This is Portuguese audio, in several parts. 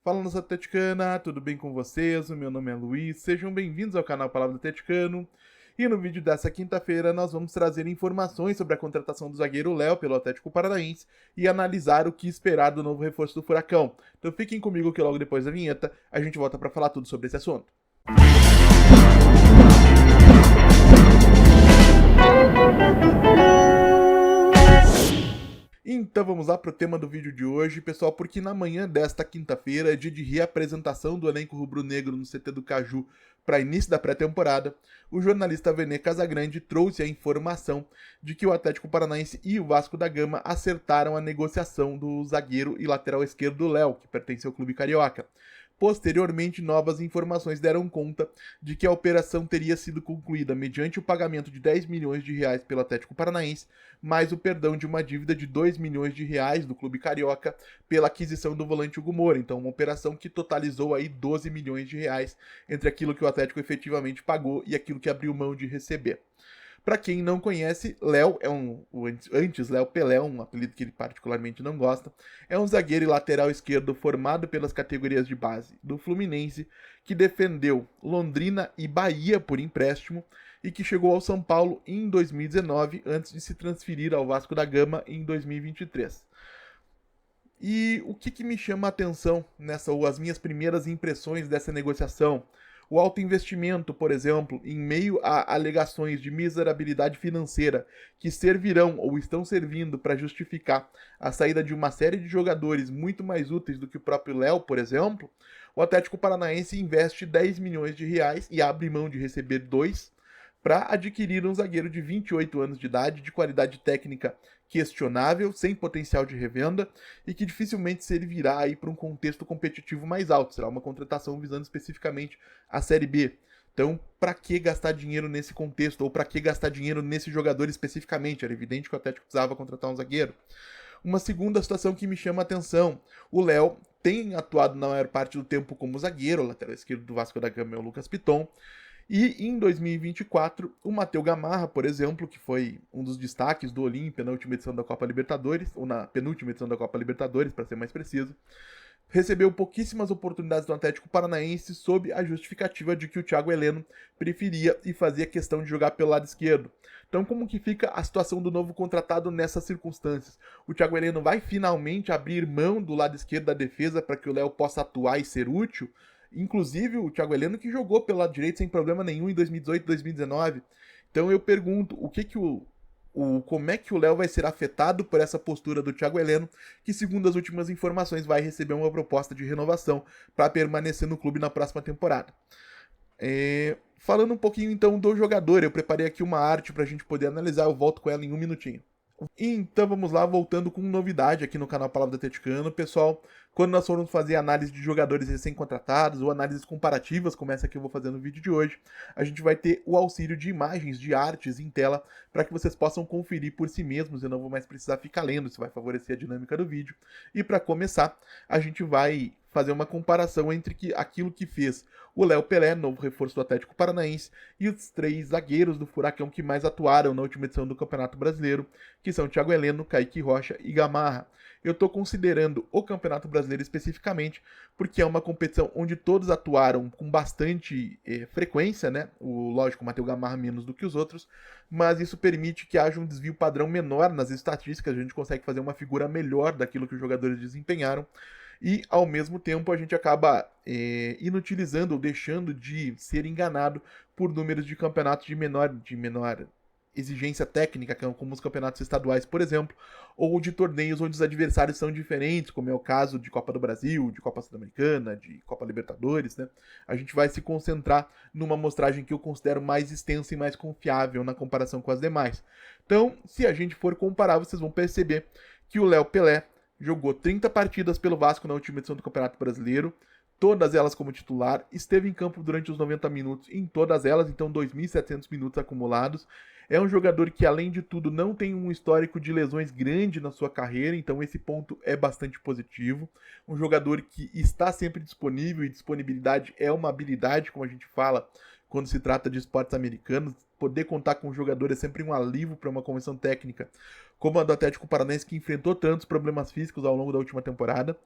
Fala, nossa atleticana, tudo bem com vocês? O meu nome é Luiz, sejam bem-vindos ao canal Palavra do Atleticano. E no vídeo dessa quinta-feira nós vamos trazer informações sobre a contratação do zagueiro Léo pelo Atlético Paranaense e analisar o que esperar do novo reforço do Furacão. Então fiquem comigo que logo depois da vinheta a gente volta para falar tudo sobre esse assunto. Então vamos lá para o tema do vídeo de hoje, pessoal, porque na manhã desta quinta-feira é dia de reapresentação do elenco rubro-negro no CT do Caju para início da pré-temporada. O jornalista Vene Casagrande trouxe a informação de que o Atlético Paranaense e o Vasco da Gama acertaram a negociação do zagueiro e lateral esquerdo Léo, que pertence ao clube carioca. Posteriormente, novas informações deram conta de que a operação teria sido concluída mediante o pagamento de 10 milhões de reais pelo Atlético Paranaense, mais o perdão de uma dívida de 2 milhões de reais do clube carioca pela aquisição do volante Hugo Moura. Então, uma operação que totalizou aí 12 milhões de reais entre aquilo que o Atlético efetivamente pagou e aquilo que abriu mão de receber. Para quem não conhece, Léo é antes Léo Pelé, um apelido que ele particularmente não gosta, é um zagueiro e lateral esquerdo formado pelas categorias de base do Fluminense, que defendeu Londrina e Bahia por empréstimo e que chegou ao São Paulo em 2019 antes de se transferir ao Vasco da Gama em 2023. E o que me chama a atenção ou as minhas primeiras impressões dessa negociação? O alto investimento, por exemplo, em meio a alegações de miserabilidade financeira que servirão ou estão servindo para justificar a saída de uma série de jogadores muito mais úteis do que o próprio Léo, por exemplo, o Atlético Paranaense investe 10 milhões de reais e abre mão de receber 2 para adquirir um zagueiro de 28 anos de idade, de qualidade técnica questionável, sem potencial de revenda e que dificilmente servirá aí para um contexto competitivo mais alto. Será uma contratação visando especificamente a Série B. Então, para que gastar dinheiro nesse contexto? Ou para que gastar dinheiro nesse jogador especificamente? Era evidente que o Atlético precisava contratar um zagueiro. Uma segunda situação que me chama a atenção: o Léo tem atuado na maior parte do tempo como zagueiro, o lateral esquerdo do Vasco da Gama é o Lucas Piton. E em 2024, o Matheus Gamarra, por exemplo, que foi um dos destaques do Olímpia na última edição da Copa Libertadores, ou na penúltima edição da Copa Libertadores, para ser mais preciso, recebeu pouquíssimas oportunidades do Atlético Paranaense sob a justificativa de que o Thiago Heleno preferia e fazia questão de jogar pelo lado esquerdo. Então, como que fica a situação do novo contratado nessas circunstâncias? O Thiago Heleno vai finalmente abrir mão do lado esquerdo da defesa para que o Léo possa atuar e ser útil? Inclusive o Thiago Heleno que jogou pelo lado direito sem problema nenhum em 2018 e 2019. Então eu pergunto, como é que o Léo vai ser afetado por essa postura do Thiago Heleno, que segundo as últimas informações vai receber uma proposta de renovação para permanecer no clube na próxima temporada. Falando um pouquinho então do jogador, eu preparei aqui uma arte para a gente poder analisar, eu volto com ela em um minutinho. Então vamos lá, voltando com novidade aqui no canal Palavra do Atleticano, pessoal. Quando nós formos fazer análise de jogadores recém-contratados ou análises comparativas, como essa que eu vou fazer no vídeo de hoje, a gente vai ter o auxílio de imagens, de artes em tela, para que vocês possam conferir por si mesmos. Eu não vou mais precisar ficar lendo, isso vai favorecer a dinâmica do vídeo. E para começar, a gente vai fazer uma comparação entre aquilo que fez o Léo Pelé, novo reforço do Atlético Paranaense, e os 3 zagueiros do Furacão que mais atuaram na última edição do Campeonato Brasileiro, que são Thiago Heleno, Kaique Rocha e Gamarra. Eu estou considerando o Campeonato Brasileiro especificamente, porque é uma competição onde todos atuaram com bastante frequência, né? Lógico, o Matheus Gamarra menos do que os outros, mas isso permite que haja um desvio padrão menor nas estatísticas, a gente consegue fazer uma figura melhor daquilo que os jogadores desempenharam. E, ao mesmo tempo, a gente acaba inutilizando ou deixando de ser enganado por números de campeonatos de menor exigência técnica, como os campeonatos estaduais, por exemplo, ou de torneios onde os adversários são diferentes, como é o caso de Copa do Brasil, de Copa Sul-Americana, de Copa Libertadores, né? A gente vai se concentrar numa amostragem que eu considero mais extensa e mais confiável na comparação com as demais. Então, se a gente for comparar, vocês vão perceber que o Léo Pelé jogou 30 partidas pelo Vasco na última edição do Campeonato Brasileiro, todas elas como titular, esteve em campo durante os 90 minutos em todas elas, então 2.700 minutos acumulados. É um jogador que, além de tudo, não tem um histórico de lesões grande na sua carreira, então esse ponto é bastante positivo. Um jogador que está sempre disponível, e disponibilidade é uma habilidade, como a gente fala quando se trata de esportes americanos. Poder contar com um jogador é sempre um alívio para uma comissão técnica, como a do Atlético Paranaense, que enfrentou tantos problemas físicos ao longo da última temporada.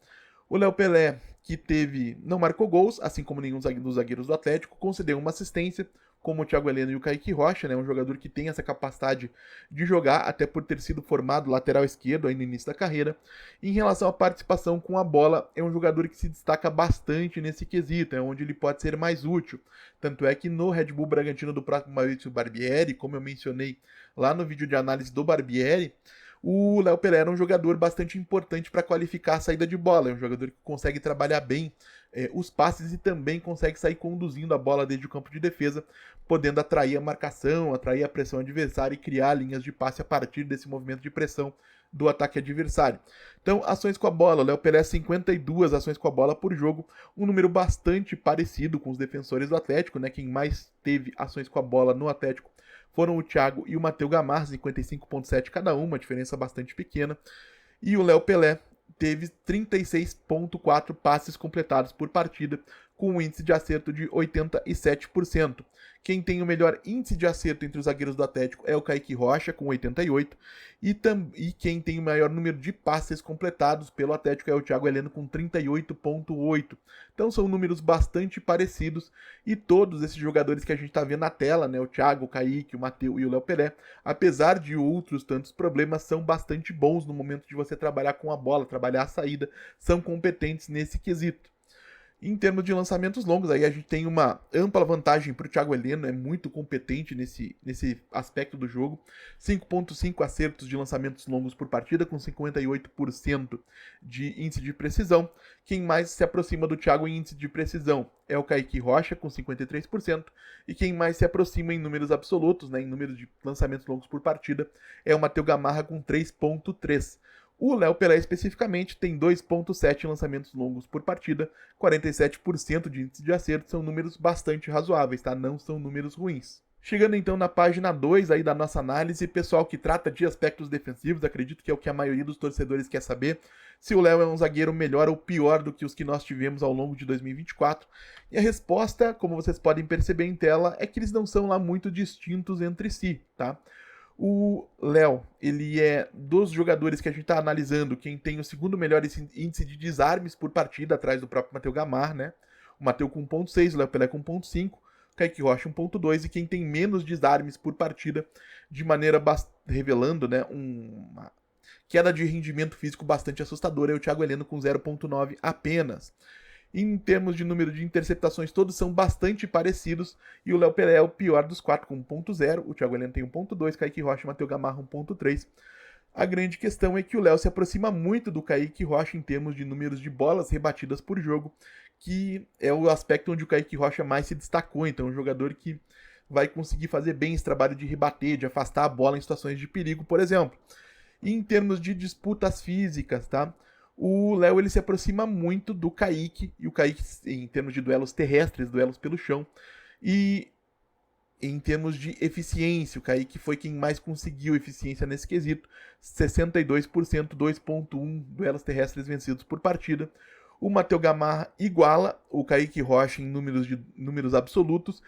O Léo Pelé, que não marcou gols, assim como nenhum dos zagueiros do Atlético, concedeu uma assistência, como o Thiago Heleno e o Kaique Rocha, né, um jogador que tem essa capacidade de jogar, até por ter sido formado lateral esquerdo aí no início da carreira. Em relação à participação com a bola, é um jogador que se destaca bastante nesse quesito, é onde ele pode ser mais útil. Tanto é que no Red Bull Bragantino do próprio Maurício Barbieri, como eu mencionei lá no vídeo de análise do Barbieri, o Léo Pelé era um jogador bastante importante para qualificar a saída de bola. É um jogador que consegue trabalhar bem os passes e também consegue sair conduzindo a bola desde o campo de defesa, podendo atrair a marcação, atrair a pressão adversária e criar linhas de passe a partir desse movimento de pressão do ataque adversário. Então, ações com a bola, o Léo Pelé 52 ações com a bola por jogo, um número bastante parecido com os defensores do Atlético, né? Quem mais teve ações com a bola no Atlético foram o Thiago e o Matheus Gamarra, 55,7 cada uma diferença bastante pequena. E o Léo Pelé teve 36,4 passes completados por partida, com um índice de acerto de 87%. Quem tem o melhor índice de acerto entre os zagueiros do Atlético é o Kaique Rocha, com 88%, e quem tem o maior número de passes completados pelo Atlético é o Thiago Heleno, com 38,8%. Então são números bastante parecidos, e todos esses jogadores que a gente está vendo na tela, né, o Thiago, o Kaique, o Matheus e o Léo Pelé, apesar de outros tantos problemas, são bastante bons no momento de você trabalhar com a bola, trabalhar a saída, são competentes nesse quesito. Em termos de lançamentos longos, aí a gente tem uma ampla vantagem para o Thiago Heleno, é muito competente nesse aspecto do jogo. 5,5 acertos de lançamentos longos por partida, com 58% de índice de precisão. Quem mais se aproxima do Thiago em índice de precisão é o Kaique Rocha, com 53%. E quem mais se aproxima em números absolutos, né, em números de lançamentos longos por partida, é o Matheus Gamarra, com 3,3%. O Léo Pelé especificamente tem 2,7 lançamentos longos por partida, 47% de índice de acerto, são números bastante razoáveis, tá? Não são números ruins. Chegando então na página 2 aí da nossa análise, pessoal que trata de aspectos defensivos, acredito que é o que a maioria dos torcedores quer saber, se o Léo é um zagueiro melhor ou pior do que os que nós tivemos ao longo de 2024. E a resposta, como vocês podem perceber em tela, é que eles não são lá muito distintos entre si, tá? O Léo, ele é dos jogadores que a gente está analisando, quem tem o segundo melhor índice de desarmes por partida, atrás do próprio Matheus Gamarra, né? O Matheus com 1,6, o Léo Pelé com 1,5, o Kaique Rocha 1,2, e quem tem menos desarmes por partida, de maneira revelando, né, uma queda de rendimento físico bastante assustadora, é o Thiago Heleno com 0,9 apenas. Em termos de número de interceptações, todos são bastante parecidos, e o Léo Pelé é o pior dos quatro, com 1,0, o Thiago Heleno tem 1,2, Kaique Rocha e Matheus Gamarra 1,3. A grande questão é que o Léo se aproxima muito do Kaique Rocha em termos de números de bolas rebatidas por jogo, que é o aspecto onde o Kaique Rocha mais se destacou, então é um jogador que vai conseguir fazer bem esse trabalho de rebater, de afastar a bola em situações de perigo, por exemplo. E em termos de disputas físicas, tá? O Léo ele se aproxima muito do Kaique, e o Kaique em termos de duelos terrestres, duelos pelo chão, e em termos de eficiência, o Kaique foi quem mais conseguiu eficiência nesse quesito, 62%, 2,1 duelos terrestres vencidos por partida. O Matheus Gamarra iguala o Kaique Rocha em números absolutos,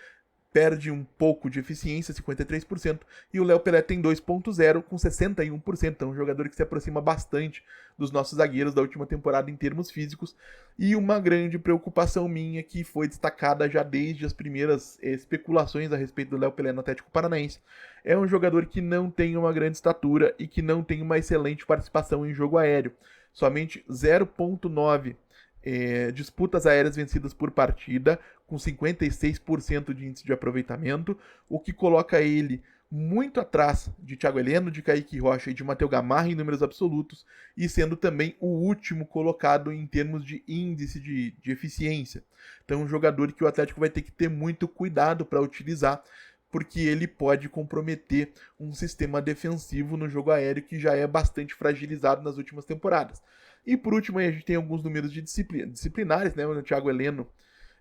perde um pouco de eficiência, 53%, e o Léo Pelé tem 2,0 com 61%, então um jogador que se aproxima bastante dos nossos zagueiros da última temporada em termos físicos, e uma grande preocupação minha que foi destacada já desde as primeiras especulações a respeito do Léo Pelé no Atlético Paranaense, é um jogador que não tem uma grande estatura e que não tem uma excelente participação em jogo aéreo, somente 0,9 disputas aéreas vencidas por partida, com 56% de índice de aproveitamento, o que coloca ele muito atrás de Thiago Heleno, de Kaique Rocha e de Matheus Gamarra em números absolutos, e sendo também o último colocado em termos de índice de eficiência. Então, um jogador que o Atlético vai ter que ter muito cuidado para utilizar, porque ele pode comprometer um sistema defensivo no jogo aéreo que já é bastante fragilizado nas últimas temporadas. E por último, a gente tem alguns números de disciplinares, né? O Thiago Heleno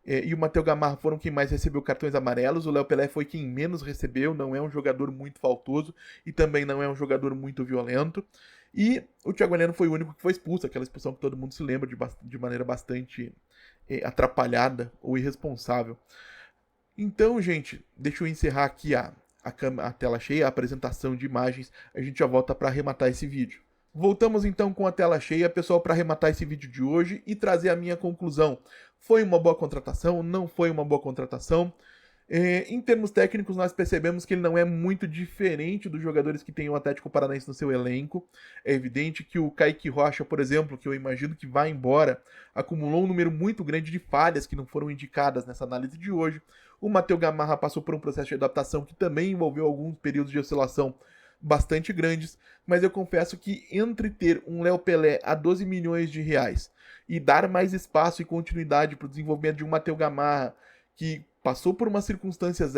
e o Matheus Gamarra foram quem mais recebeu cartões amarelos. O Léo Pelé foi quem menos recebeu, não é um jogador muito faltoso e também não é um jogador muito violento. E o Thiago Heleno foi o único que foi expulso, aquela expulsão que todo mundo se lembra de maneira bastante atrapalhada ou irresponsável. Então, gente, deixa eu encerrar aqui a tela cheia, a apresentação de imagens. A gente já volta para arrematar esse vídeo. Voltamos então com a tela cheia, pessoal, para arrematar esse vídeo de hoje e trazer a minha conclusão. Foi uma boa contratação? Não foi uma boa contratação? Em termos técnicos, nós percebemos que ele não é muito diferente dos jogadores que tem o Atlético Paranaense no seu elenco. É evidente que o Kaique Rocha, por exemplo, que eu imagino que vai embora, acumulou um número muito grande de falhas que não foram indicadas nessa análise de hoje. O Matheus Gamarra passou por um processo de adaptação que também envolveu alguns períodos de oscilação bastante grandes, mas eu confesso que entre ter um Léo Pelé a 12 milhões de reais e dar mais espaço e continuidade para o desenvolvimento de um Matheus Gamarra, que passou por umas circunstâncias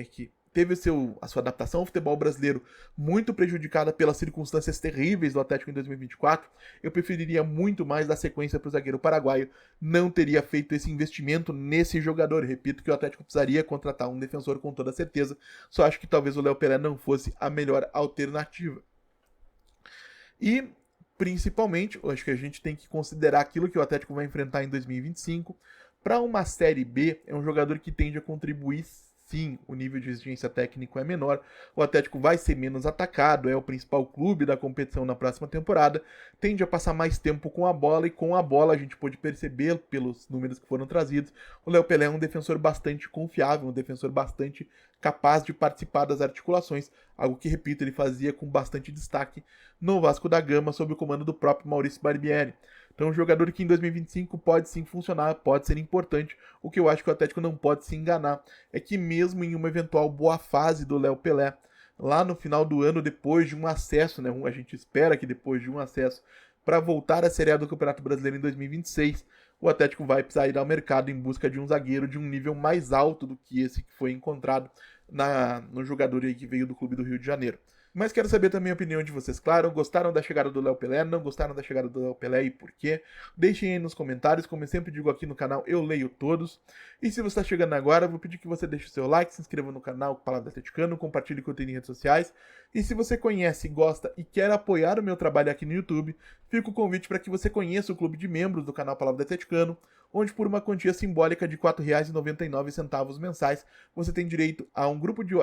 que teve a sua adaptação ao futebol brasileiro muito prejudicada pelas circunstâncias terríveis do Atlético em 2024, eu preferiria muito mais dar sequência para o zagueiro paraguaio, não teria feito esse investimento nesse jogador. Repito que o Atlético precisaria contratar um defensor com toda certeza, só acho que talvez o Léo Pelé não fosse a melhor alternativa. E, principalmente, eu acho que a gente tem que considerar aquilo que o Atlético vai enfrentar em 2025. Para uma Série B, é um jogador que tende a contribuir, sim, o nível de exigência técnico é menor, o Atlético vai ser menos atacado, é o principal clube da competição na próxima temporada, tende a passar mais tempo com a bola, e com a bola a gente pôde perceber pelos números que foram trazidos, o Léo Pelé é um defensor bastante confiável, um defensor bastante capaz de participar das articulações, algo que, repito, ele fazia com bastante destaque no Vasco da Gama, sob o comando do próprio Maurício Barbieri. Então, um jogador que em 2025 pode sim funcionar, pode ser importante. O que eu acho que o Atlético não pode se enganar é que mesmo em uma eventual boa fase do Léo Pelé, lá no final do ano, depois de um acesso, né, a gente espera que depois de um acesso, para voltar à Série A do Campeonato Brasileiro em 2026, o Atlético vai precisar ir ao mercado em busca de um zagueiro de um nível mais alto do que esse que foi encontrado no jogador aí que veio do clube do Rio de Janeiro. Mas quero saber também a opinião de vocês, claro. Gostaram da chegada do Léo Pelé? Não gostaram da chegada do Léo Pelé e por quê? Deixem aí nos comentários. Como eu sempre digo aqui no canal, eu leio todos. E se você está chegando agora, vou pedir que você deixe o seu like, se inscreva no canal Palavra Atleticano, compartilhe o conteúdo em redes sociais. E se você conhece, gosta e quer apoiar o meu trabalho aqui no YouTube, fica o convite para que você conheça o clube de membros do canal Palavra Atleticano, onde por uma quantia simbólica de R$ 4,99 mensais, você tem direito a um grupo de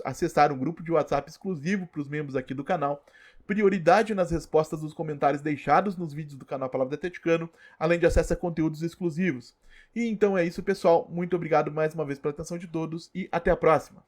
acessar um grupo de WhatsApp exclusivo para os membros aqui do canal, prioridade nas respostas dos comentários deixados nos vídeos do canal Palavra Atleticano, além de acesso a conteúdos exclusivos. E então é isso, pessoal. Muito obrigado mais uma vez pela atenção de todos e até a próxima.